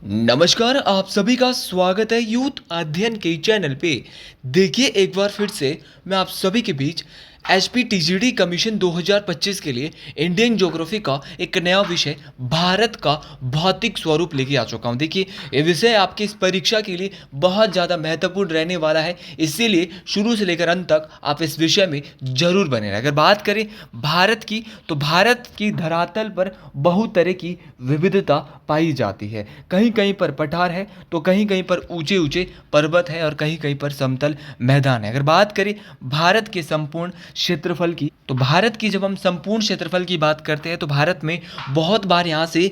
नमस्कार, आप सभी का स्वागत है यूथ अध्ययन के चैनल पे। देखिए एक बार फिर से मैं आप सभी के बीच एचपीटीजीडी कमीशन 2025 के लिए इंडियन ज्योग्राफी का एक नया विषय भारत का भौतिक स्वरूप लेके आ चुका हूँ। देखिए ये विषय आपकी इस परीक्षा के लिए बहुत ज़्यादा महत्वपूर्ण रहने वाला है, इसीलिए शुरू से लेकर अंत तक आप इस विषय में जरूर बने रहें। अगर बात करें भारत की, तो भारत की धरातल पर बहुत तरह की विविधता पाई जाती है। कहीं कहीं पर पठार है, तो कहीं कहीं पर ऊंचे ऊंचे पर्वत है और कहीं कहीं पर समतल मैदान है। अगर बात करें भारत के संपूर्ण क्षेत्रफल की, तो भारत की जब हम संपूर्ण क्षेत्रफल की बात करते हैं तो भारत में बहुत बार यहाँ से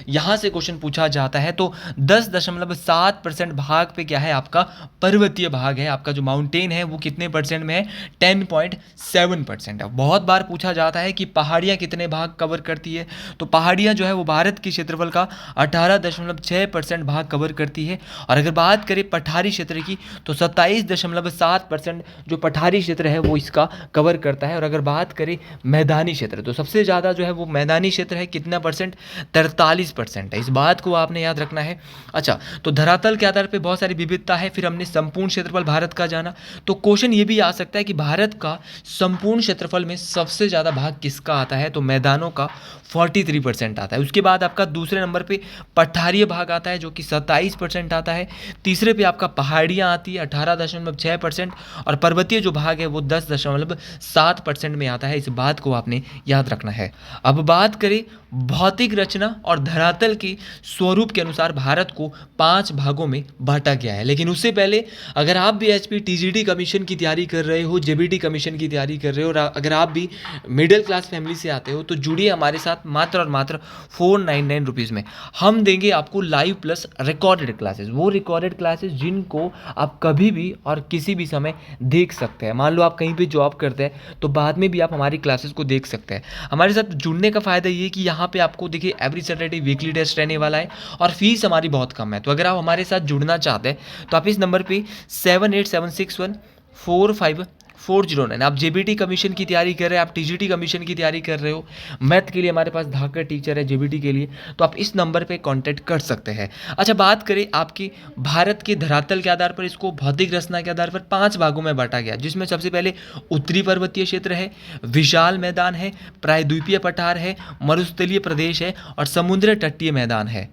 क्वेश्चन पूछा जाता है। तो 10.7% भाग पे क्या है, आपका पर्वतीय भाग है। आपका जो माउंटेन है वो कितने परसेंट में है, 10.7% है। बहुत बार पूछा जाता है कि पहाड़ियाँ कितने भाग कवर करती है, तो पहाड़ियाँ जो है वो भारत के क्षेत्रफल का 18.6% भाग कवर करती है। और अगर बात करें पठारी क्षेत्र की, तो 27.7% जो पठारी क्षेत्र है वो इसका कवर करता है। और अगर बात करें मैदानी क्षेत्र, तो सबसे ज़्यादा जो है वो मैदानी क्षेत्र है, कितना परसेंट, 43% है। इस बात को आपने याद रखना है। अच्छा, तो धरातल के आधार पर बहुत सारी विविधता है। फिर हमने संपूर्ण क्षेत्रफल भारत का जाना, तो क्वेश्चन ये भी आ सकता है कि भारत का संपूर्ण क्षेत्रफल में सबसे ज़्यादा भाग किसका आता है, तो मैदानों का 43% आता है। उसके बाद आपका दूसरे नंबर पे पठारीय भाग आता है जो कि 27% आता है। तीसरे पे आपका पहाड़ियाँ आती है 18.6%, और पर्वतीय जो भाग है वो 10.7% में आता है। इस बात को आपने याद रखना है। अब बात करें भौतिक रचना और धरातल के स्वरूप के अनुसार भारत को 5 भागों में बांटा गया है। लेकिन उससे पहले, अगर आप भी एचपीटीजीडी कमीशन की तैयारी कर रहे हो, जेबीटी कमीशन की तैयारी कर रहे हो, और अगर आप भी मिडिल क्लास फैमिली से आते हो, तो जुड़िए हमारे साथ मात्र और मात्र 499 रुपीज़ में। हम देंगे आपको लाइव प्लस रिकॉर्डेड क्लासेस, वो रिकॉर्डेड क्लासेस जिनको आप कभी भी और किसी भी समय देख सकते हैं। मान लो आप कहीं पे जॉब करते हैं तो बाद में भी आप हमारी क्लासेस को देख सकते हैं। हमारे साथ जुड़ने का फ़ायदा ये कि यहाँ पे आपको देखिए एवरी सैटरडे वीकली टेस्ट रहने वाला है और फीस हमारी बहुत कम है। तो अगर आप हमारे साथ जुड़ना चाहते हैं तो आप इस नंबर पे 7876145409, आप जेबीटी कमीशन की तैयारी कर रहे हैं, आप टीजीटी कमीशन की तैयारी कर रहे हो, मैथ के लिए हमारे पास धाकर टीचर है, जेबीटी के लिए, तो आप इस नंबर पे कांटेक्ट कर सकते हैं। अच्छा, बात करें आपकी भारत के धरातल के आधार पर, इसको भौतिक रचना के आधार पर 5 भागों में बांटा गया, जिसमें सबसे पहले उत्तरी पर्वतीय क्षेत्र है, विशाल मैदान है, प्रायद्वीपीय पठार है, मरुस्थलीय प्रदेश है और समुद्र तटीय मैदान है।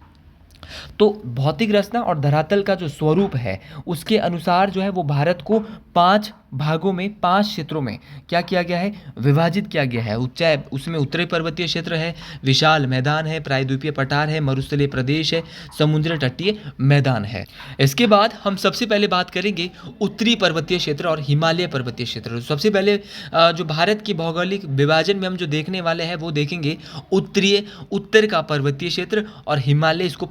तो भौतिक रचना और धरातल का जो स्वरूप है उसके अनुसार जो है वो भारत को 5 भागों में, 5 क्षेत्रों में क्या किया गया है, विभाजित किया गया है। चाहे उसमें उत्तरी पर्वतीय क्षेत्र है, विशाल मैदान है, प्रायद्वीपीय पठार है, मरुस्थलीय प्रदेश है, समुद्र तटीय मैदान है। इसके बाद हम सबसे पहले बात करेंगे उत्तरी पर्वतीय क्षेत्र और हिमालय पर्वतीय क्षेत्र। सबसे पहले जो भारत की भौगोलिक विभाजन में हम जो देखने वाले हैं वो देखेंगे उत्तर का पर्वतीय क्षेत्र, और हिमालय, इसको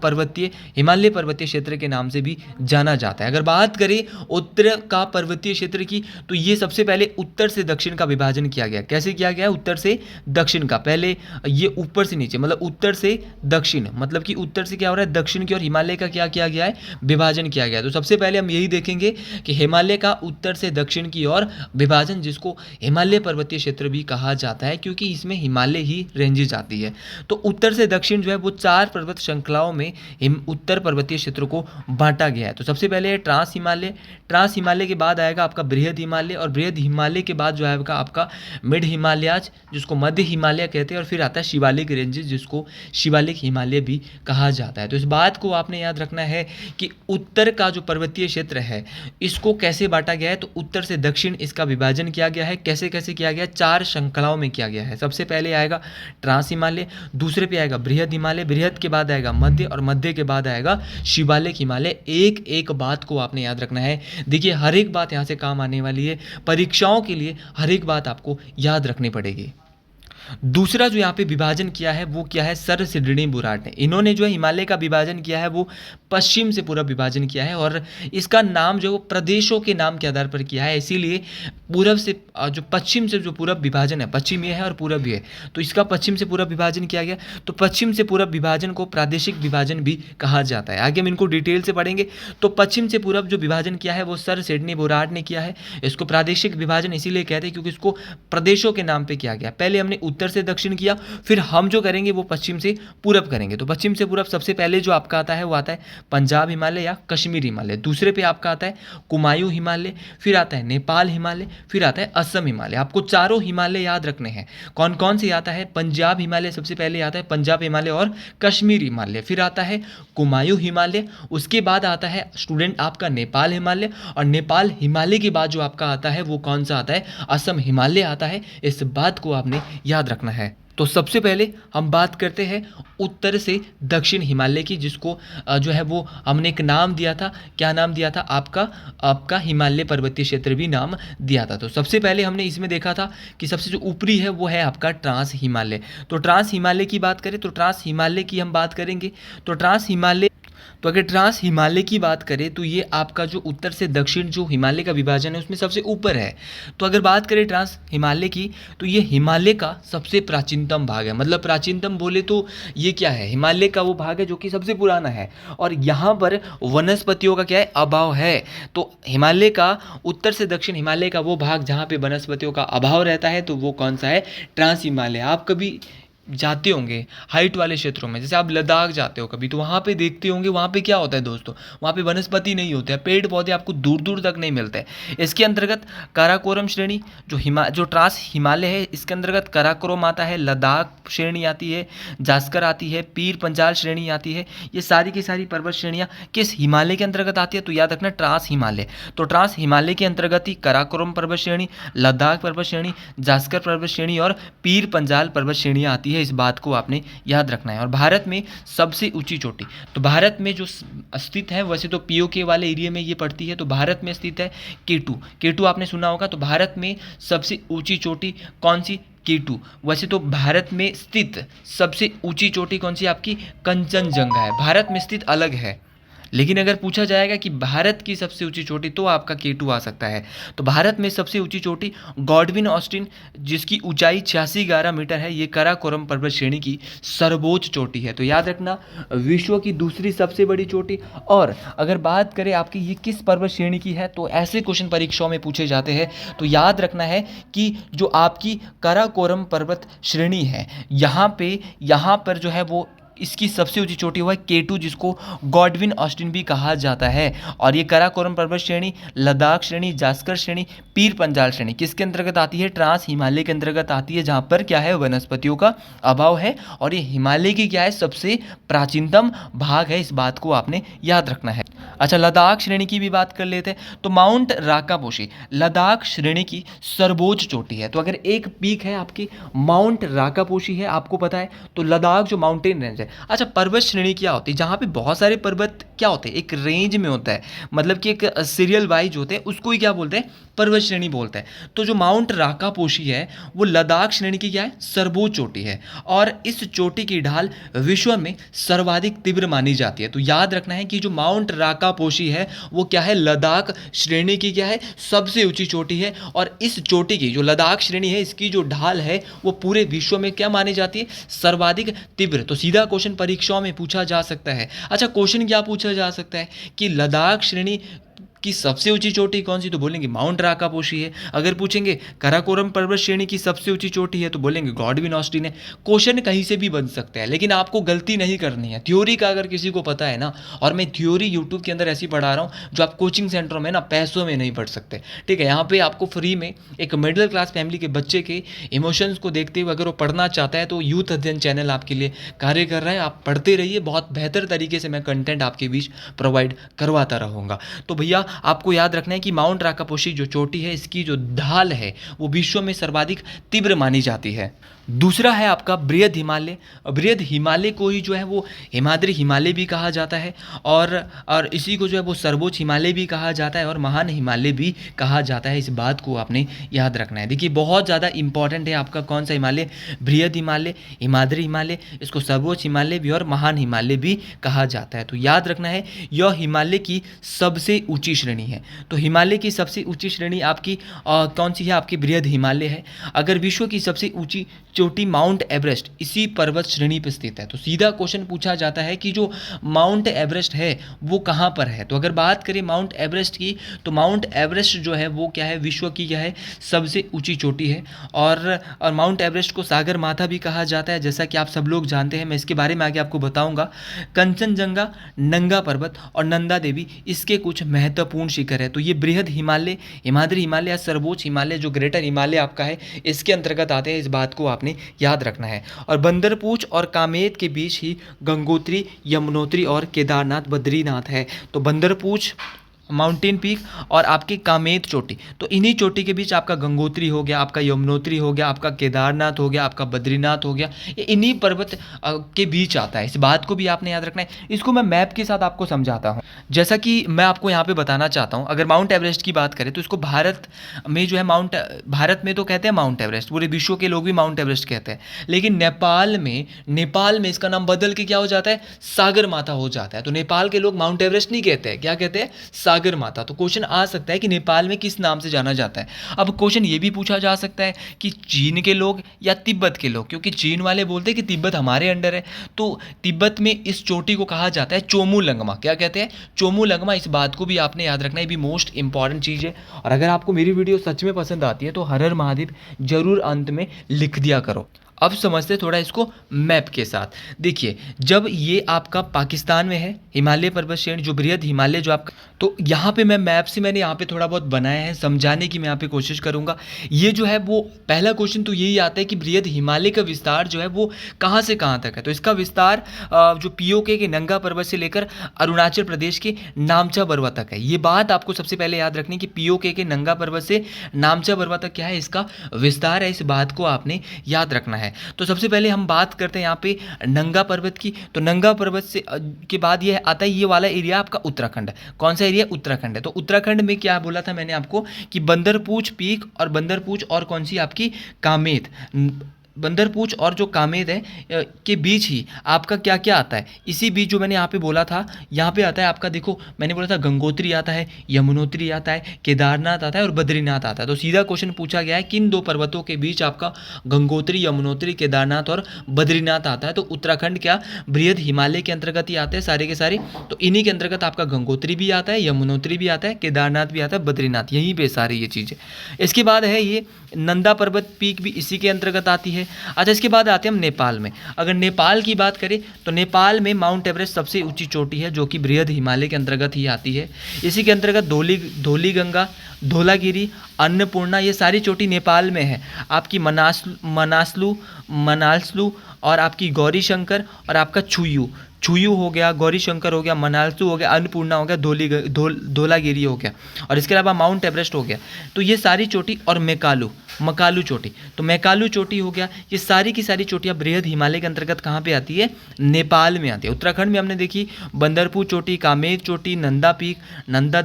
हिमालय पर्वतीय क्षेत्र के नाम से भी जाना जाता है। अगर बात करें उत्तर का पर्वतीय क्षेत्र की, तो ये सबसे पहले उत्तर से दक्षिण का विभाजन किया गया। कैसे किया गया, उत्तर से दक्षिण का, पहले ये ऊपर से नीचे, मतलब उत्तर से दक्षिण, मतलब कि उत्तर से क्या हो रहा है, दक्षिण की, और हिमालय का क्या किया गया है, विभाजन किया गया। तो सबसे पहले हम यही देखेंगे कि हिमालय का उत्तर से दक्षिण की ओर विभाजन, जिसको हिमालय पर्वतीय क्षेत्र भी कहा जाता है क्योंकि इसमें हिमालय ही रेंजेस आती है। तो उत्तर से दक्षिण जो है वो 4 पर्वत श्रृंखलाओं में उत्तर पर्वतीय क्षेत्र को बांटा गया है। तो सबसे पहले है ट्रांस हिमालय के बाद आएगा आपका बृहद हिमालय, और बृहद हिमालय के बाद जो आएगा आपका मिड हिमालयाज, जिसको मध्य हिमालय कहते हैं, और फिर आता है शिवालिक रेंजेस, जिसको शिवालिक हिमालय भी कहा जाता है। तो इस बात को आपने याद रखना है कि उत्तर का जो पर्वतीय क्षेत्र है इसको कैसे बांटा गया है, तो उत्तर से दक्षिण इसका विभाजन किया गया है। कैसे कैसे किया गया, 4 श्रृंखलाओं में किया गया है। सबसे पहले आएगा ट्रांस हिमालय, दूसरे पे आएगा बृहद हिमालय, बृहद के बाद आएगा मध्य, और मध्य के बाद आएगा शिवालिक हिमालय। एक एक बात को आपने याद रखना है। देखिए हर एक बात यहाँ से काम आने वाली है, परीक्षाओं के लिए हर एक बात आपको याद रखनी पड़ेगी। दूसरा जो यहाँ पे विभाजन किया है वो क्या है, सर सिडनी बुराट ने, इन्होंने जो है हिमालय का विभाजन किया है वो पश्चिम से पूरब विभाजन किया है, और इसका नाम जो प्रदेशों के नाम के आधार पर किया है। इसीलिए पूरब से जो पश्चिम से जो पूरब विभाजन है, पश्चिम ये है और पूरब ये है, तो इसका पश्चिम से पूरब विभाजन किया गया। तो पश्चिम से पूरब विभाजन को प्रादेशिक विभाजन भी कहा जाता है। आगे हम इनको डिटेल से पढ़ेंगे। तो पश्चिम से पूरब जो विभाजन किया है वो सर सिडनी बुराट ने किया है। इसको प्रादेशिक विभाजन इसीलिए कहते हैं क्योंकि इसको प्रदेशों के नाम पे किया गया। पहले हमने उत्तर से दक्षिण किया, फिर हम जो करेंगे वो पश्चिम से पूरब करेंगे। तो पश्चिम से पूरब सबसे पहले जो आपका आता है वो आता है पंजाब हिमालय या कश्मीर हिमालय, दूसरे पे आपका आता है कुमायूं हिमालय, फिर आता है नेपाल हिमालय, फिर आता है असम हिमालय। आपको चारों हिमालय याद रखने हैं। कौन कौन से आता है? पंजाब हिमालय सबसे पहले आता है, पंजाब हिमालय और कश्मीर हिमालय, फिर आता है कुमायूं हिमालय, उसके बाद आता है स्टूडेंट आपका नेपाल हिमालय, और नेपाल हिमालय के बाद जो आपका आता है वो कौन सा आता है? असम हिमालय आता है। इस बात को आपने याद रखना है। तो सबसे पहले हम बात करते हैं उत्तर से दक्षिण हिमालय की, जिसको जो है वो हमने एक नाम दिया था। क्या नाम दिया था? आपका हिमालय पर्वतीय क्षेत्र भी नाम दिया था। तो सबसे पहले हमने इसमें देखा था कि सबसे जो ऊपरी है वो है आपका ट्रांस हिमालय। तो ट्रांस हिमालय की बात करें तो ट्रांस हिमालय की हम बात करेंगे। तो अगर ट्रांस हिमालय की बात करें तो ये आपका जो उत्तर से दक्षिण जो हिमालय का विभाजन है उसमें सबसे ऊपर है। तो अगर बात करें ट्रांस हिमालय की तो ये हिमालय का सबसे प्राचीनतम भाग है। मतलब प्राचीनतम बोले तो ये क्या है? हिमालय का वो भाग है जो कि सबसे पुराना है, और यहाँ पर वनस्पतियों का क्या है? अभाव है। तो हिमालय का उत्तर से दक्षिण हिमालय का वो भाग जहाँ पे वनस्पतियों का अभाव रहता है, तो वो कौन सा है? ट्रांस हिमालय। आप कभी जाते होंगे हाइट वाले क्षेत्रों में, जैसे आप लद्दाख जाते हो कभी, तो वहाँ पे देखते होंगे वहाँ पे क्या होता है दोस्तों? वहाँ पे वनस्पति नहीं होते हैं, पेड़ पौधे आपको दूर दूर तक नहीं मिलते हैं। इसके अंतर्गत काराकोरम श्रेणी जो ट्रांस हिमालय है, इसके अंतर्गत काराकोरम आता है, लद्दाख श्रेणी आती है, जास्कर आती है, पीर पंजाल श्रेणी आती है। ये सारी की सारी पर्वत श्रेणियाँ किस हिमालय के अंतर्गत आती है? तो याद रखना ट्रांस हिमालय। तो ट्रांस हिमालय के अंतर्गत ही काराकोरम पर्वत श्रेणी, लद्दाख पर्वत श्रेणी, जास्कर पर्वत श्रेणी और पीर पंजाल पर्वत श्रेणियाँ आती है। इस बात को आपने याद रखना है। और भारत में सबसे ऊंची चोटी, तो भारत में जो स्थित है, वैसे तो पीओके वाले एरिया में ये पड़ती है, तो भारत में स्थित है केटू आपने सुना होगा। तो भारत में सबसे ऊंची चोटी कौन सी? केटू। वैसे तो भारत में स्थित सबसे ऊंची चोटी कौन सी? आपकी कंचनजंगा है। भारत में स्थित अलग है, लेकिन अगर पूछा जाएगा कि भारत की सबसे ऊंची चोटी, तो आपका केटू आ सकता है। तो भारत में सबसे ऊंची चोटी गॉडविन ऑस्टिन, जिसकी ऊंचाई 8611 मीटर है, ये काराकोरम पर्वत श्रेणी की सर्वोच्च चोटी है। तो याद रखना, विश्व की दूसरी सबसे बड़ी चोटी। और अगर बात करें आपकी ये किस पर्वत श्रेणी की है, तो ऐसे क्वेश्चन परीक्षाओं में पूछे जाते हैं। तो याद रखना है कि जो आपकी काराकोरम पर्वत श्रेणी है, यहाँ पर जो है वो इसकी सबसे ऊंची चोटी हुआ है केटू, जिसको गॉडविन ऑस्टिन भी कहा जाता है। और ये काराकोरम पर्वत श्रेणी, लद्दाख श्रेणी, जास्कर श्रेणी, पीर पंजाल श्रेणी किसके अंतर्गत आती है? ट्रांस हिमालय के अंतर्गत आती है, जहाँ पर क्या है? वनस्पतियों का अभाव है। और ये हिमालय की क्या है? सबसे प्राचीनतम भाग है। इस बात को आपने याद रखना है। अच्छा, लद्दाख श्रेणी की भी बात कर लेते हैं। तो माउंट राकापोशी लद्दाख श्रेणी की सर्वोच्च चोटी है। तो अगर एक पीक है आपकी माउंट राकापोशी है, आपको पता है, तो लद्दाख जो माउंटेन रेंज है। अच्छा, पर्वत श्रेणी क्या होती है? जहाँ पे बहुत सारे पर्वत क्या होते हैं? एक रेंज में होता है, मतलब कि एक सीरियल वाइज होते हैं, उसको ही क्या बोलते हैं? पर्वत श्रेणी बोलते हैं। तो जो माउंट राकापोशी है वो लद्दाख श्रेणी की क्या है? सर्वोच्च चोटी है। और इस चोटी की ढाल विश्व में सर्वाधिक तीव्र मानी जाती है। तो याद रखना है कि जो माउंट राकापोशी है वो क्या है? लद्दाख श्रेणी की क्या है? सबसे ऊंची चोटी है। और इस चोटी की जो लद्दाख श्रेणी है, इसकी जो ढाल है वो पूरे विश्व में क्या मानी जाती है? सर्वाधिक तीव्र। तो सीधा क्वेश्चन परीक्षाओं में पूछा जा सकता है। अच्छा, क्वेश्चन क्या पूछा जा सकता है कि लद्दाख श्रेणी की सबसे ऊंची चोटी कौन सी? तो बोलेंगे माउंट राकापोशी है। अगर पूछेंगे काराकोरम पर्वत श्रेणी की सबसे ऊंची चोटी है, तो बोलेंगे गॉडविन ऑस्टिन है। क्वेश्चन कहीं से भी बन सकता है, लेकिन आपको गलती नहीं करनी है। थ्योरी का अगर किसी को पता है ना, और मैं थ्योरी यूट्यूब के अंदर ऐसी पढ़ा रहा हूँ जो आप कोचिंग सेंटरों में ना पैसों में नहीं पढ़ सकते, ठीक है। यहाँ पे आपको फ्री में एक मिडिल क्लास फैमिली के बच्चे के इमोशंस को देखते हुए अगर वो पढ़ना चाहता है, तो यूथ अध्ययन चैनल आपके लिए कार्य कर रहा है। आप पढ़ते रहिए, बहुत बेहतर तरीके से मैं कंटेंट आपके बीच प्रोवाइड करवाता रहूँगा। तो भैया आपको याद रखना है कि माउंट राकापोशी जो चोटी है, इसकी जो ढाल है वो विश्व में सर्वाधिक तीव्र मानी जाती है। दूसरा है आपका बृहद हिमालय। बृहद हिमालय को ही जो है वो हिमाद्री हिमालय भी कहा जाता है, और इसी को जो है वो सर्वोच्च हिमालय भी कहा जाता है, और महान हिमालय भी कहा जाता है। इस बात को आपने याद रखना है। देखिए, बहुत ज़्यादा इंपॉर्टेंट है आपका कौन सा हिमालय? बृहद हिमालय, हिमाद्री हिमालय, इसको सर्वोच्च हिमालय भी और महान हिमालय भी कहा जाता है। तो याद रखना है, यह हिमालय की सबसे ऊंची श्रेणी है। तो हिमालय की सबसे ऊंची श्रेणी आपकी कौन सी है? आपकी बृहद हिमालय है। अगर विश्व की सबसे ऊंची चोटी माउंट एवरेस्ट इसी पर्वत श्रेणी पर स्थित है। तो सीधा क्वेश्चन पूछा जाता है कि जो माउंट एवरेस्ट है वो कहाँ पर है। तो अगर बात करें माउंट एवरेस्ट की, तो माउंट एवरेस्ट जो है वो क्या है, विश्व की क्या है, सबसे ऊंची चोटी है। और माउंट एवरेस्ट को सागर माथा भी कहा जाता है, जैसा कि आप सब लोग जानते हैं। मैं इसके बारे में आगे आपको बताऊंगा। कंचनजंगा, नंगा पर्वत और नंदा देवी इसके कुछ महत्वपूर्ण शिखर है। तो ये बृहद हिमालय, हिमाद्री हिमालय या सर्वोच्च हिमालय जो ग्रेटर हिमालय आपका है इसके अंतर्गत आते हैं। इस बात को आपने याद रखना है। और बंदरपूछ और कामेत के बीच ही गंगोत्री, यमुनोत्री और केदारनाथ, बद्रीनाथ है। तो बंदरपूछ माउंटेन पीक और आपकी कामेत चोटी, तो इन्हीं चोटी के बीच आपका गंगोत्री हो गया, आपका यमुनोत्री हो गया, आपका केदारनाथ हो गया, आपका बद्रीनाथ हो गया, ये इन्हीं पर्वत के बीच आता है। इस बात को भी आपने याद रखना है। इसको मैं मैप के साथ आपको समझाता हूँ। जैसा कि मैं आपको यहाँ पे बताना चाहता हूँ, अगर माउंट एवरेस्ट की बात करें तो इसको भारत में जो है भारत में तो कहते हैं माउंट एवरेस्ट, पूरे विश्व के लोग भी माउंट एवरेस्ट कहते हैं। लेकिन नेपाल में इसका नाम बदल के क्या हो जाता है, सागर माथा हो जाता है। तो नेपाल के लोग माउंट एवरेस्ट नहीं कहते हैं, क्या कहते हैं, सागर माता। तो क्वेश्चन आ सकता है कि नेपाल में किस नाम से जाना जाता है। अब क्वेश्चन ये भी पूछा जा सकता है कि चीन के लोग या तिब्बत के लोग, क्योंकि चीन वाले बोलते हैं कि तिब्बत हमारे अंडर है। तो तिब्बत में इस चोटी को कहा जाता है चोमुलंगमा। क्या कहते हैं, चोमुलंगमा। इस बात को भी आपने याद रखना है, भी मोस्ट इंपॉर्टेंट चीज़ है। और अगर आपको मेरी वीडियो सच में पसंद आती है तो हर हर महादेव जरूर अंत में लिख दिया करो। अब समझते थोड़ा इसको मैप के साथ। देखिए, जब ये आपका पाकिस्तान में है हिमालय पर्वत श्रेणी, जो बृहद हिमालय जो आपका, तो यहाँ पे मैं मैप से मैंने यहाँ पे थोड़ा बहुत बनाया है, समझाने की मैं यहाँ पे कोशिश करूँगा। ये जो है वो पहला क्वेश्चन तो यही आता है कि बृहद हिमालय का विस्तार जो है वो कहाँ से कहाँ तक है। तो इसका विस्तार जो पीओके के नंगा पर्वत से लेकर अरुणाचल प्रदेश के नामचा बरवा तक है। ये बात आपको सबसे पहले याद रखनी कि पीओके के नंगा पर्वत से नामचा बरवा तक क्या है, इसका विस्तार है। इस बात को आपने याद रखना है। तो सबसे पहले हम बात करते हैं यहाँ पे नंगा पर्वत की। तो नंगा पर्वत से के बाद ये आता है, ये वाला एरिया आपका उत्तराखंड है। कौन सा एरिया, उत्तराखंड है। तो उत्तराखंड में क्या बोला था मैंने आपको कि बंदरपूछ पीक और बंदरपूछ और कौन सी आपकी कामेत, बंदरपूछ और जो कामेत है के बीच ही आपका क्या क्या आता है, इसी बीच जो मैंने यहाँ पे बोला था, यहाँ पे आता है आपका, देखो मैंने बोला था गंगोत्री आता है, यमुनोत्री आता है, केदारनाथ आता है और बद्रीनाथ आता है। तो सीधा क्वेश्चन पूछा गया है किन दो पर्वतों के बीच आपका गंगोत्री, यमुनोत्री, केदारनाथ और बद्रीनाथ आता है। तो उत्तराखंड क्या बृहद हिमालय के अंतर्गत ही आते हैं सारे के सारे। तो इन्हीं के अंतर्गत आपका गंगोत्री भी आता है, यमुनोत्री भी आता है, केदारनाथ भी आता है, बद्रीनाथ, यहीं पे सारी ये चीज़ें। इसके बाद है ये नंदा पर्वत पीक भी इसी के अंतर्गत आती है। अच्छा, इसके बाद आते हैं हम नेपाल में। अगर नेपाल की बात करें तो नेपाल में माउंट एवरेस्ट सबसे ऊंची चोटी है, जो कि बृहद हिमालय के अंतर्गत ही आती है। इसी के अंतर्गत धौलीगंगा, धौलागिरी, अन्नपूर्णा, ये सारी चोटी नेपाल में है। आपकी मनासलू और आपकी गौरी शंकर और आपका छुयू हो गया, गौरी शंकर हो गया, मनासलू हो गया, अन्नपूर्णा हो गया, धौलागिरी हो गया, और इसके अलावा माउंट एवरेस्ट हो गया। तो ये सारी चोटी, और मकालू चोटी, तो मैकालू चोटी हो गया। ये सारी की सारी चोटियाँ बृहद हिमालय के अंतर्गत कहाँ पे आती है, नेपाल में आती है। उत्तराखंड में हमने देखी बंदरपुर चोटी, कामेत चोटी, Nanda peak, Nanda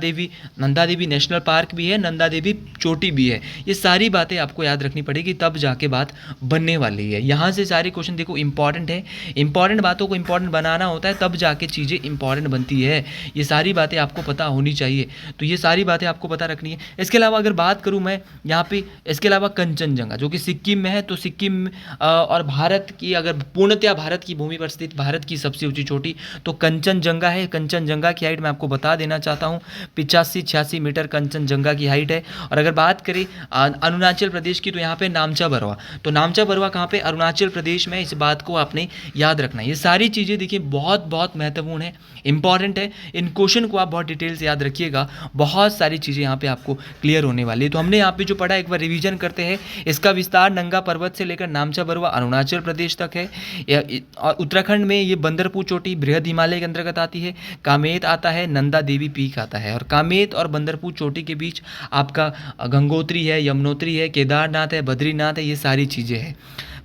Devi national park भी है, नंदा देवी चोटी भी है। ये सारी बातें आपको याद रखनी पड़ेगी, तब जाके बात बनने वाली है। यहाँ से सारे क्वेश्चन देखो इंपॉर्टेंट है, इंपॉर्टेंट बातों को इंपॉर्टेंट बनाना होता है, तब जाके चीज़ें इंपॉर्टेंट बनती है। ये सारी बातें आपको पता होनी चाहिए, तो ये सारी बातें आपको पता रखनी है। इसके अलावा अगर बात करूँ मैं यहाँ पे, इसके अलावा कंचनजंगा जो कि सिक्किम में है, तो सिक्किम और भारत की, अगर पूर्णतया भारत की भूमि पर स्थित भारत की सबसे ऊंची चोटी तो कंचनजंगा है। कंचनजंगा की हाइट मैं आपको बता देना चाहता हूँ, 85-86 मीटर कंचनजंगा की हाइट है। और अगर बात करें अरुणाचल प्रदेश की, तो यहाँ पे नामचा बरवा, तो नामचा बरवा कहाँ पे, अरुणाचल प्रदेश में। इस बात को आपने याद रखना है। ये सारी चीज़ें देखिए बहुत बहुत महत्वपूर्ण है, इंपॉर्टेंट है। इन क्वेश्चन को आप बहुत डिटेल से याद रखिएगा, बहुत सारी चीज़ें यहाँ पे आपको क्लियर होने वाली है। तो हमने यहाँ पे जो पढ़ा एक बार रिवीजन करते हैं। इसका विस्तार नंगा पर्वत से लेकर नामचा बरवा अरुणाचल प्रदेश तक है, और उत्तराखंड में ये बंदरपुर चोटी बृहद हिमालय के अंतर्गत आती है, कामेत आता है, नंदा देवी पीक आता है, और कामेत और बंदरपुर चोटी के बीच आपका गंगोत्री है, यमुनोत्री है, केदारनाथ है, बद्रीनाथ है, ये सारी चीज़ें हैं।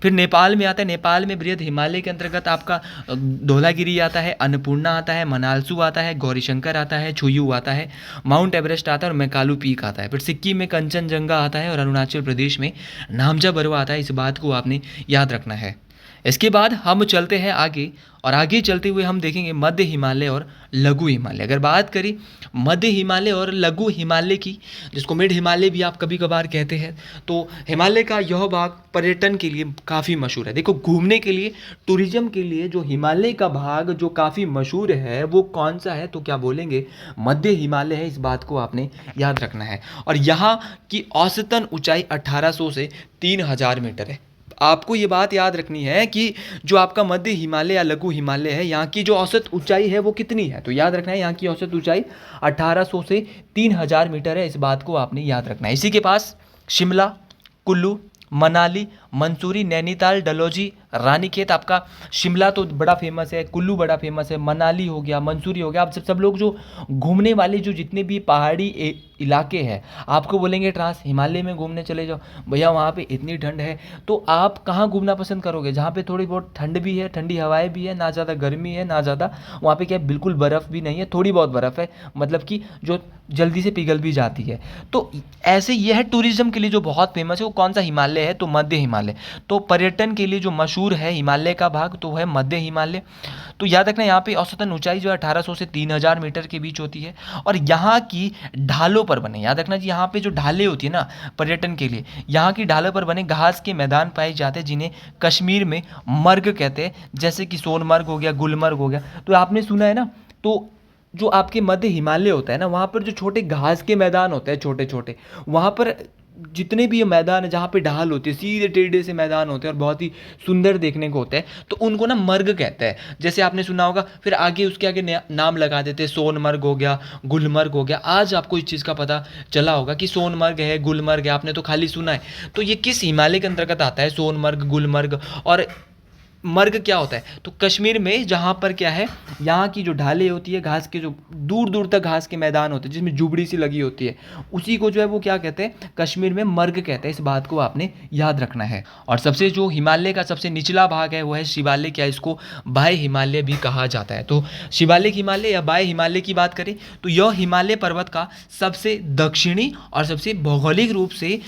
फिर नेपाल में आता है, नेपाल में बृहद हिमालय के अंतर्गत आपका धौलागिरी आता है, अन्नपूर्णा आता है, मनालसू आता है, गौरीशंकर आता है, छुयू आता है, माउंट एवरेस्ट आता है और मैकालू पीक आता है। फिर सिक्किम में कंचनजंगा आता है और अरुणाचल प्रदेश में नामचा बरवा आता है। इस बात को आपने याद रखना है। इसके बाद हम चलते हैं आगे, और आगे चलते हुए हम देखेंगे मध्य हिमालय और लघु हिमालय। अगर बात करें मध्य हिमालय और लघु हिमालय की, जिसको मिड हिमालय भी आप कभी कभार कहते हैं, तो हिमालय का यह भाग पर्यटन के लिए काफ़ी मशहूर है। देखो, घूमने के लिए, टूरिज्म के लिए जो हिमालय का भाग जो काफ़ी मशहूर है वो कौन सा है, तो क्या बोलेंगे, मध्य हिमालय है। इस बात को आपने याद रखना है। और यहाँ की औसतन ऊंचाई 1800 से 3000 मीटर है। आपको ये बात याद रखनी है कि जो आपका मध्य हिमालय या लघु हिमालय है, यहाँ की जो औसत ऊंचाई है वो कितनी है, तो याद रखना है यहाँ की औसत ऊंचाई 1800 से 3000 मीटर है। इस बात को आपने याद रखना है। इसी के पास शिमला, कुल्लू, मनाली, मंसूरी, नैनीताल, डलहौजी, रानीखेत। आपका शिमला तो बड़ा फेमस है, कुल्लू बड़ा फेमस है, मनाली हो गया, मंसूरी हो गया। आप सब लोग जो घूमने वाले जो जितने भी पहाड़ी इलाके हैं, आपको बोलेंगे ट्रांस हिमालय में घूमने चले जाओ, भैया वहाँ पे इतनी ठंड है। तो आप कहाँ घूमना पसंद करोगे, जहाँ पे थोड़ी बहुत ठंड भी है, ठंडी हवाएं भी है, ना ज़्यादा गर्मी है ना ज़्यादा, वहाँ पे क्या है, बिल्कुल बर्फ़ भी नहीं है, थोड़ी बहुत बर्फ़ है, मतलब कि जो जल्दी से पिघल भी जाती है। तो ऐसे ये है टूरिज्म के लिए जो बहुत फेमस है, वो कौन सा हिमालय है, तो मध्य हिमालय। तो पर्यटन के लिए जो मशहूर है हिमालय का भाग, तो है मध्य हिमालय। तो याद रखना, यहाँ पे औसतन ऊंचाई जो है 1800 से 3000 मीटर के बीच होती है। और यहाँ की ढालों पर बने, याद रखना जी, यहाँ पे जो ढालें होती है ना पर्यटन के लिए, यहाँ की ढालों पर बने घास के मैदान पाए जाते हैं, जिन्हें कश्मीर में मर्ग कहते हैं। जैसे कि सोनमर्ग हो गया, गुलमर्ग हो गया, तो आपने सुना है ना। तो जो आपके मध्य हिमालय होता है ना, वहाँ पर जो छोटे घास के मैदान होते हैं, छोटे छोटे, वहाँ पर जितने भी ये मैदान है जहाँ पे ढाल होती है, सीधे टेढ़े से मैदान होते हैं और बहुत ही सुंदर देखने को होते हैं, तो उनको ना मर्ग कहते हैं। जैसे आपने सुना होगा, फिर आगे उसके आगे नाम लगा देते हैं, सोनमर्ग हो गया, गुलमर्ग हो गया। आज आपको इस चीज़ का पता चला होगा कि सोनमर्ग है, गुलमर्ग है, आपने तो खाली सुना है। तो ये किस हिमालय के अंतर्गत आता है, सोनमर्ग, गुलमर्ग। और मर्ग क्या होता है, तो कश्मीर में जहाँ पर क्या है, यहाँ की जो ढालें होती है, घास के जो दूर दूर तक घास के मैदान होते हैं, जिसमें झुबड़ी सी लगी होती है, उसी को जो है वो क्या कहते हैं, कश्मीर में मर्ग कहते हैं। इस बात को आपने याद रखना है। और सबसे जो हिमालय का सबसे निचला भाग है वो है शिवालिक, क्या इसको बाह्य हिमालय भी कहा जाता है। तो शिवालिक हिमालय या बाह्य हिमालय की बात करें तो यह हिमालय पर्वत का सबसे दक्षिणी और सबसे भौगोलिक रूप से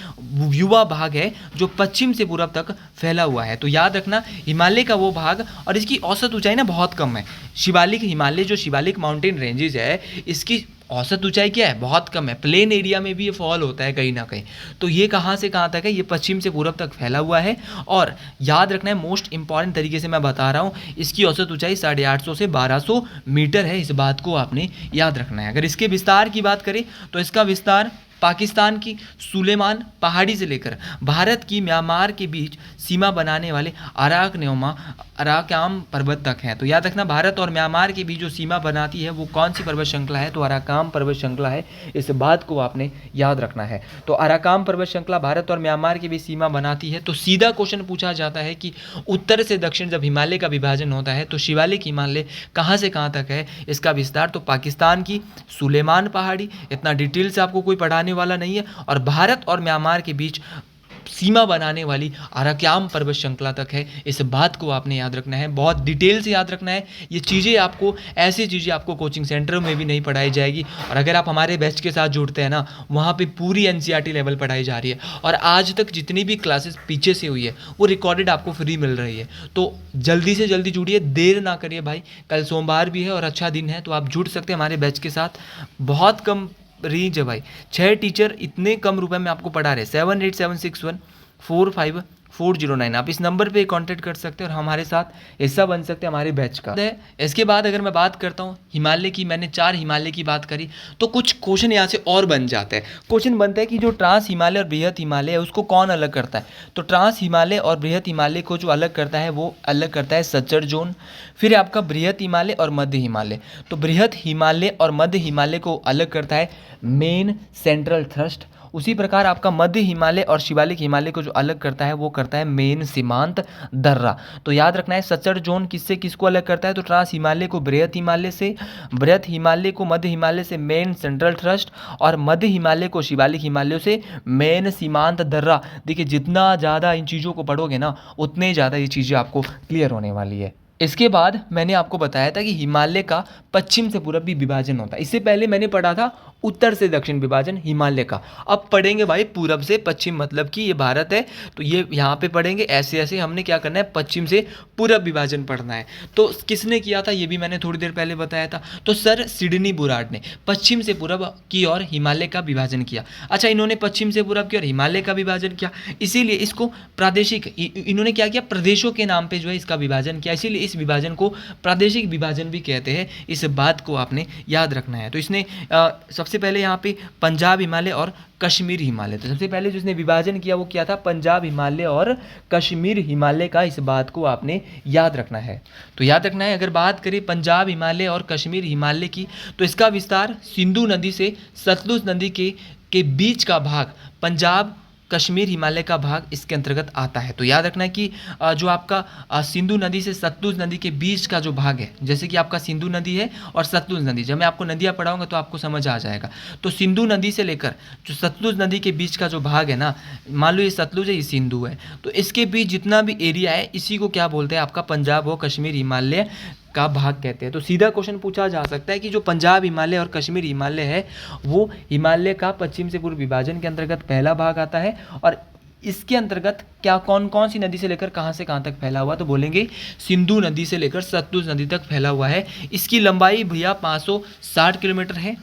युवा भाग है, जो पश्चिम से पूर्व तक फैला हुआ है। तो याद रखना, हिमालय का वो भाग, और इसकी औसत ऊंचाई ना बहुत कम है। शिवालिक हिमालय जो शिवालिक माउंटेन रेंजेस है, इसकी औसत ऊंचाई क्या है, बहुत कम है। प्लेन एरिया में भी ये फॉल होता है कहीं ना कहीं। तो ये कहाँ से कहाँ तक है, ये पश्चिम से पूर्व तक फैला हुआ है। और याद रखना है, मोस्ट इंपॉर्टेंट तरीके से मैं बता रहा हूँ, इसकी औसत ऊंचाई 850 से 1200 मीटर है। इस बात को आपने याद रखना है। अगर इसके विस्तार की बात करें तो इसका विस्तार पाकिस्तान की सुलेमान पहाड़ी से लेकर भारत की म्यांमार के बीच सीमा बनाने वाले अराकाम पर्वत तक है। तो याद रखना, भारत और म्यांमार के बीच जो सीमा बनाती है वो कौन सी पर्वत श्रृंखला है, तो अराकाम पर्वत श्रृंखला है। इस बात को आपने याद रखना है। तो अराकाम पर्वत श्रृंखला भारत और म्यांमार के बीच सीमा बनाती है। तो सीधा क्वेश्चन पूछा जाता है कि उत्तर से दक्षिण जब हिमालय का विभाजन होता है तो शिवालिक हिमालय कहाँ से कहाँ तक है, इसका विस्तार तो पाकिस्तान की सुलेमान पहाड़ी, इतना डिटेल से आपको कोई पढ़ाने वाला नहीं है, और भारत और म्यांमार के बीच सीमा बनाने वाली अराक्याम पर्वत श्रृंखला तक है। इस बात को आपने याद रखना है, बहुत डिटेल से याद रखना है। ये चीज़ें आपको, ऐसी चीज़ें आपको कोचिंग सेंटरों में भी नहीं पढ़ाई जाएगी। और अगर आप हमारे बैच के साथ जुड़ते हैं ना, वहाँ पे पूरी एनसीईआरटी लेवल पढ़ाई जा रही है, और आज तक जितनी भी क्लासेस पीछे से हुई है वो रिकॉर्डेड आपको फ्री मिल रही है। तो जल्दी से जल्दी जुड़िए, देर ना करिए भाई। कल सोमवार भी है और अच्छा दिन है, तो आप जुड़ सकते हैं हमारे बैच के साथ। बहुत कम रेंज है भाई, 6 टीचर इतने कम रुपए में आपको पढ़ा रहे। 7876145409। आप इस नंबर पे कांटेक्ट कर सकते हैं और हमारे साथ हिस्सा बन सकते हैं हमारे बैच का। इसके बाद अगर मैं बात करता हूँ हिमालय की, मैंने 4 हिमालय की बात करी, तो कुछ क्वेश्चन यहाँ से और बन जाते हैं। क्वेश्चन बनता है कि जो ट्रांस हिमालय और बृहत हिमालय है उसको कौन अलग करता है। तो ट्रांस हिमालय और बृहत हिमालय को जो अलग करता है वो अलग करता है सच्चर जोन। फिर आपका बृहत हिमालय और मध्य हिमालय। तो बृहत हिमालय और मध्य हिमालय को अलग करता है मेन सेंट्रल थ्रस्ट। उसी प्रकार आपका मध्य हिमालय और शिवालिक हिमालय को जो अलग करता है वो करता है मेन सीमांत दर्रा। तो याद रखना है, सच्चर जोन किससे किसको अलग करता है, तो ट्रांस हिमालय को बृहत हिमालय से, बृहत हिमालय को मध्य हिमालय से मेन सेंट्रल थ्रस्ट, और मध्य हिमालय को शिवालिक हिमालय से मेन सीमांत दर्रा। देखिए, जितना ज़्यादा इन चीज़ों को पढ़ोगे ना, उतने ज़्यादा ये चीज़ें आपको क्लियर होने वाली है। इसके बाद मैंने आपको बताया था कि हिमालय का पश्चिम से पूरब भी विभाजन होता है। इससे पहले मैंने पढ़ा था उत्तर से दक्षिण विभाजन हिमालय का। अब पढ़ेंगे भाई पूरब से पश्चिम, मतलब कि ये भारत है तो ये यहाँ पे पढ़ेंगे ऐसे ऐसे, हमने क्या करना है पश्चिम से पूरब विभाजन पढ़ना है। तो किसने किया था ये भी मैंने थोड़ी देर पहले बताया था, तो सर सिडनी बुराड ने पश्चिम से पूरब की और हिमालय का विभाजन किया। अच्छा, इन्होंने पश्चिम से पूरब की और हिमालय का विभाजन किया, इसीलिए इसको प्रादेशिक, इन्होंने क्या किया, प्रदेशों के नाम पे जो है इसका विभाजन किया, इसीलिए इस विभाजन को प्रादेशिक विभाजन भी कहते हैं। इस बात को आपने याद रखना है। तो इसने सबसे पहले यहाँ पे पंजाब हिमालय और कश्मीर हिमालय, तो सबसे पहले जिसने विभाजन किया वो क्या था, पंजाब हिमालय और कश्मीर हिमालय का। इस बात को आपने याद रखना है। तो याद रखना है, अगर बात करें पंजाब हिमालय और कश्मीर हिमालय की, तो इसका विस्तार सिंधु नदी से सतलुज नदी के बीच का भाग, पंजाब कश्मीर हिमालय का भाग इसके अंतर्गत आता है। तो याद रखना है कि जो आपका सिंधु नदी से सतलुज नदी के बीच का जो भाग है, जैसे कि आपका सिंधु नदी है और सतलुज नदी, जब मैं आपको नदियाँ पढ़ाऊंगा तो आपको समझ आ जाएगा। तो सिंधु नदी से लेकर जो सतलुज नदी के बीच का जो भाग है ना, मान लो ये सतलुज है, ये सिंधु है, तो इसके बीच जितना भी एरिया है इसी को क्या बोलते हैं, आपका पंजाब और कश्मीर हिमालय का भाग कहते हैं। तो सीधा क्वेश्चन पूछा जा सकता है कि जो पंजाब हिमालय और कश्मीर हिमालय है वो हिमालय का पश्चिम से पूर्व विभाजन के अंतर्गत पहला भाग आता है, और इसके अंतर्गत क्या कौन कौन सी नदी से लेकर कहाँ से कहाँ तक फैला हुआ, तो बोलेंगे सिंधु नदी से लेकर सतलुज नदी तक फैला हुआ है। इसकी लंबाई भैया 560 किलोमीटर है।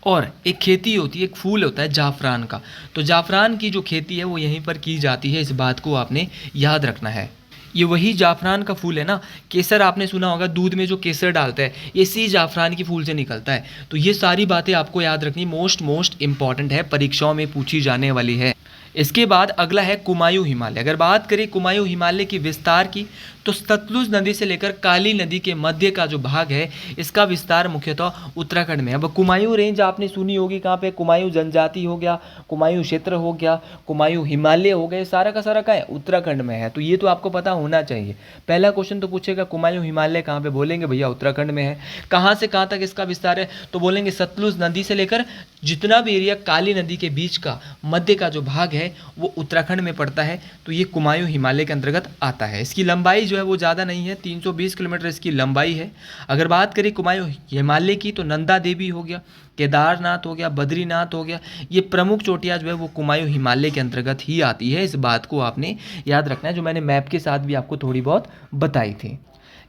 और एक खेती होती है, एक फूल होता है जाफरान का, तो जाफरान की जो खेती है वो यहीं पर की जाती है। इस बात को आपने याद रखना है। ये वही जाफरान का फूल है ना, केसर आपने सुना होगा, दूध में जो केसर डालता है ये इसी जाफरान की फूल से निकलता है। तो ये सारी बातें आपको याद रखनी, मोस्ट इंपॉर्टेंट है, परीक्षाओं में पूछी जाने वाली है। इसके बाद अगला है कुमायूं हिमालय। अगर बात करें कुमायूं हिमालय की विस्तार की, तो सतलुज नदी से लेकर काली नदी के मध्य का जो भाग है इसका विस्तार मुख्यतः उत्तराखंड में। अब कुमायूं रेंज आपने सुनी होगी कहाँ पे, कुमायूं जनजाति हो गया, कुमायूं क्षेत्र हो गया, कुमायूं हिमालय हो गए, सारा का सारा कहाँ है, उत्तराखंड में है। तो ये तो आपको पता होना चाहिए। पहला क्वेश्चन तो पूछेगा कुमायूं हिमालय कहाँ पे, बोलेंगे भैया उत्तराखंड में है। कहाँ से कहाँ तक इसका विस्तार है, तो बोलेंगे सतलुज नदी से लेकर जितना भी एरिया काली नदी के बीच का मध्य का जो भाग है वो उत्तराखंड में पड़ता है। तो ये कुमायूं हिमालय के अंतर्गत आता है। इसकी लंबाई जो है वो ज़्यादा नहीं है, 320 किलोमीटर इसकी लंबाई है। अगर बात करें कुमायूं हिमालय की, तो नंदा देवी हो गया, केदारनाथ हो गया, बद्रीनाथ हो गया, ये प्रमुख चोटियाँ जो है वो कुमायूं हिमालय के अंतर्गत ही आती है। इस बात को आपने याद रखना है, जो मैंने मैप के साथ भी आपको थोड़ी बहुत बताई थी।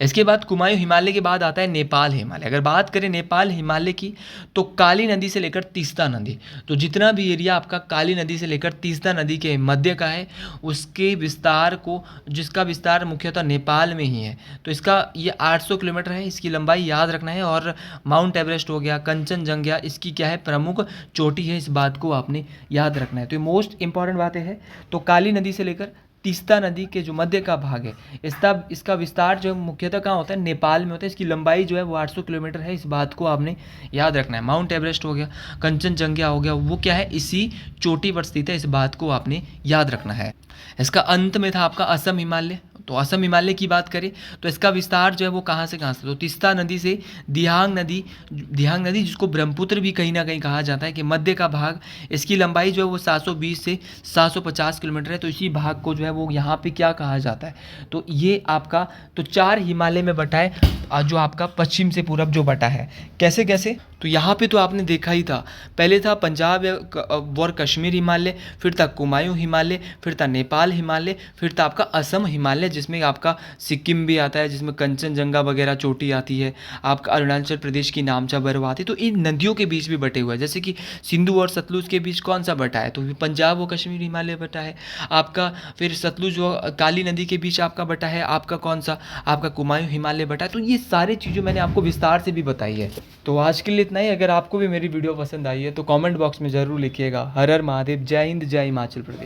इसके बाद कुमायूं हिमालय के बाद आता है नेपाल हिमालय। अगर बात करें नेपाल हिमालय की, तो काली नदी से लेकर तीस्ता नदी, तो जितना भी एरिया आपका काली नदी से लेकर तीस्ता नदी के मध्य का है उसके विस्तार को, जिसका विस्तार मुख्यतः नेपाल में ही है, तो इसका ये 800 किलोमीटर है, इसकी लंबाई याद रखना है। और माउंट एवरेस्ट हो गया, कंचनजंगा, इसकी क्या है, प्रमुख चोटी है। इस बात को आपने याद रखना है। तो ये मोस्ट इंपॉर्टेंट बातें हैं। तो काली नदी से लेकर तीस्ता नदी के जो मध्य का भाग है इसका विस्तार जो मुख्यतः कहाँ होता है, नेपाल में होता है। इसकी लंबाई जो है वो 800 किलोमीटर है। इस बात को आपने याद रखना है। माउंट एवरेस्ट हो गया, कंचनजंगा हो गया, वो क्या है, इसी चोटी पर स्थित है। इस बात को आपने याद रखना है। इसका अंत में था आपका असम हिमालय। तो असम हिमालय की बात करें तो इसका विस्तार जो है वो कहाँ से कहाँ से, तो तीस्ता नदी से दिहांग नदी जिसको ब्रह्मपुत्र भी कहीं ना कहीं कहा जाता है, कि मध्य का भाग, इसकी लंबाई जो है वो 720 से 750 किलोमीटर है। तो इसी भाग को जो है वो यहाँ पे क्या कहा जाता है, तो ये आपका तो 4 हिमालय में बटा है, जो आपका पश्चिम से पूरब जो बटा है। कैसे कैसे, तो यहाँ पे तो आपने देखा ही था, पहले था पंजाब और कश्मीर हिमालय, फिर था कुमायूं हिमालय, फिर था नेपाल हिमालय, फिर था आपका असम हिमालय जिसमें आपका सिक्किम भी आता है, जिसमें कंचनजंगा वगैरह चोटी आती है, आपका अरुणाचल प्रदेश की नामचा बर्फ आती है। तो इन नदियों के बीच भी बटे हुए हैं, जैसे कि सिंधु और सतलुज के बीच कौन सा बटा है, तो पंजाब और कश्मीर हिमालय बटा है आपका। फिर सतलुज और काली नदी के बीच आपका बटा है आपका कौन सा, आपका कुमायूं हिमालय बटा है। तो ये सारी चीज़ें मैंने आपको विस्तार से भी बताई है। तो आज के लिए इतना ही। अगर आपको भी मेरी वीडियो पसंद आई है तो कमेंट बॉक्स में ज़रूर लिखिएगा। हर हर महादेव, जय हिंद, जय हिमाचल प्रदेश।